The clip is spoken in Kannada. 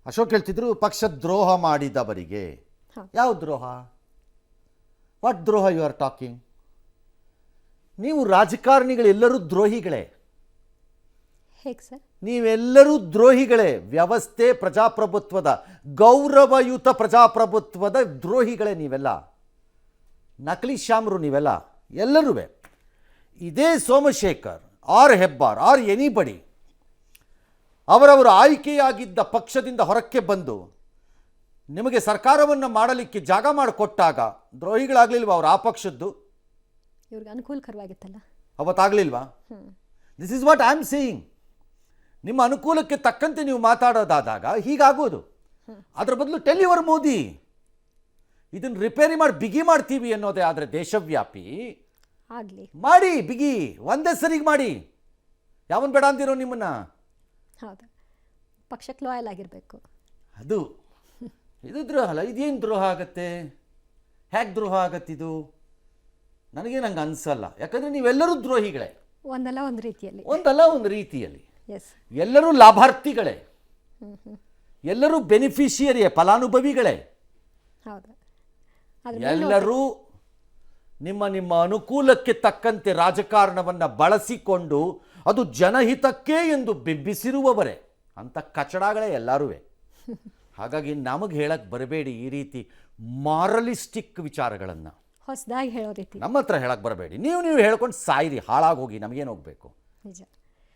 ಅಶೋಕ್ ಹೇಳ್ತಿದ್ರು ಪಕ್ಷ ದ್ರೋಹ ಮಾಡಿದವರಿಗೆ. ಯಾವ ದ್ರೋಹ? ವಾಟ್ ದ್ರೋಹ ಯು ಆರ್ ಟಾಕಿಂಗ್? ನೀವು ರಾಜಕಾರಣಿಗಳೆಲ್ಲರೂ ದ್ರೋಹಿಗಳೇ. ಹೇಗೆ ಸರ್? ನೀವೆಲ್ಲರೂ ದ್ರೋಹಿಗಳೇ. ವ್ಯವಸ್ಥೆ, ಪ್ರಜಾಪ್ರಭುತ್ವದ, ಗೌರವಯುತ ಪ್ರಜಾಪ್ರಭುತ್ವದ ದ್ರೋಹಿಗಳೇ ನೀವೆಲ್ಲ. ನಕಲಿ ಶ್ಯಾಮರು ನೀವೆಲ್ಲ ಎಲ್ಲರೂ. ಇದೇ Somashekar or Hebbar or anybody ಅವರವರು ಆಯ್ಕೆಯಾಗಿದ್ದ ಪಕ್ಷದಿಂದ ಹೊರಕ್ಕೆ ಬಂದು ನಿಮಗೆ ಸರ್ಕಾರವನ್ನು ಮಾಡಲಿಕ್ಕೆ ಜಾಗ ಮಾಡಿಕೊಟ್ಟಾಗ ದ್ರೋಹಿಗಳಾಗಲಿಲ್ವಾ ಅವರು? ಆ ಪಕ್ಷದ್ದು ಇವ್ರಿಗೆ ಅನುಕೂಲಕರವಾಗಿತ್ತಲ್ಲ, ಅವತ್ತಾಗಲಿಲ್ವಾ? This is what I am saying. ನಿಮ್ಮ ಅನುಕೂಲಕ್ಕೆ ತಕ್ಕಂತೆ ನೀವು ಮಾತಾಡೋದಾದಾಗ ಹೀಗಾಗೋದು. ಅದರ ಬದಲು ಟೆಲ್ ಯುವರ್ ಮೋದಿ ಇದನ್ನು ರಿಪೇರಿ ಮಾಡಿ ಬಿಗಿ ಮಾಡ್ತೀವಿ ಅನ್ನೋದೇ ಆದರೆ ದೇಶವ್ಯಾಪಿ ಆಗಲಿ ಮಾಡಿ, ಬಿಗಿ ಒಂದೇ ಸರಿಗೆ ಮಾಡಿ. ಯಾವನ್ ಬೇಡ ಅಂದಿರೋ ನಿಮ್ಮನ್ನ? ಹೌದು, ಪಕ್ಷಕ್ಕೆ ಲಾಯಲ್ ಆಗಿರಬೇಕು. ಅದು ಇದು ದ್ರೋಹ ಅಲ್ಲ. ಇದೇನು ದ್ರೋಹ ಆಗತ್ತೆ? ಹೇಗೆ ದ್ರೋಹ ಆಗತ್ತಿದು? ನನಗೆ ನಂಗೆ ಅನಿಸಲ್ಲ. ಯಾಕಂದರೆ ನೀವೆಲ್ಲರೂ ದ್ರೋಹಿಗಳೇ, ಒಂದಲ್ಲ ಒಂದು ರೀತಿಯಲ್ಲಿ. ಒಂದಲ್ಲ ಒಂದು ರೀತಿಯಲ್ಲಿ. ಎಸ್, ಎಲ್ಲರೂ ಲಾಭಾರ್ಥಿಗಳೇ, ಎಲ್ಲರೂ ಬೆನಿಫಿಷಿಯರಿಯೇ, ಫಲಾನುಭವಿಗಳೇ. ಹೌದು, ಎಲ್ಲರೂ ನಿಮ್ಮ ನಿಮ್ಮ ಅನುಕೂಲಕ್ಕೆ ತಕ್ಕಂತೆ ರಾಜಕಾರಣವನ್ನು ಬಳಸಿಕೊಂಡು ಅದು ಜನಹಿತಕ್ಕೆ ಎಂದು ಬಿಂಬಿಸಿರುವವರೇ ಅಂತ ಕಚಡಗಳೇ ಎಲ್ಲರೂ. ಹಾಗಾಗಿ ನಮಗೆ ಹೇಳಕ್ಕೆ ಬರಬೇಡಿ ಈ ರೀತಿ ಮಾರಲಿಸ್ಟಿಕ್ ವಿಚಾರಗಳನ್ನು. ಹೊಸದಾಗಿ ಹೇಳೋ ರೀತಿ ನಮ್ಮ ಹತ್ರ ಹೇಳಕ್ಕೆ ಬರಬೇಡಿ. ನೀವು ಹೇಳ್ಕೊಂಡು ಸಾಯಿರಿ, ಹಾಳಾಗೋಗಿ, ನಮಗೇನು ಹೋಗಬೇಕು? ನಿಜ.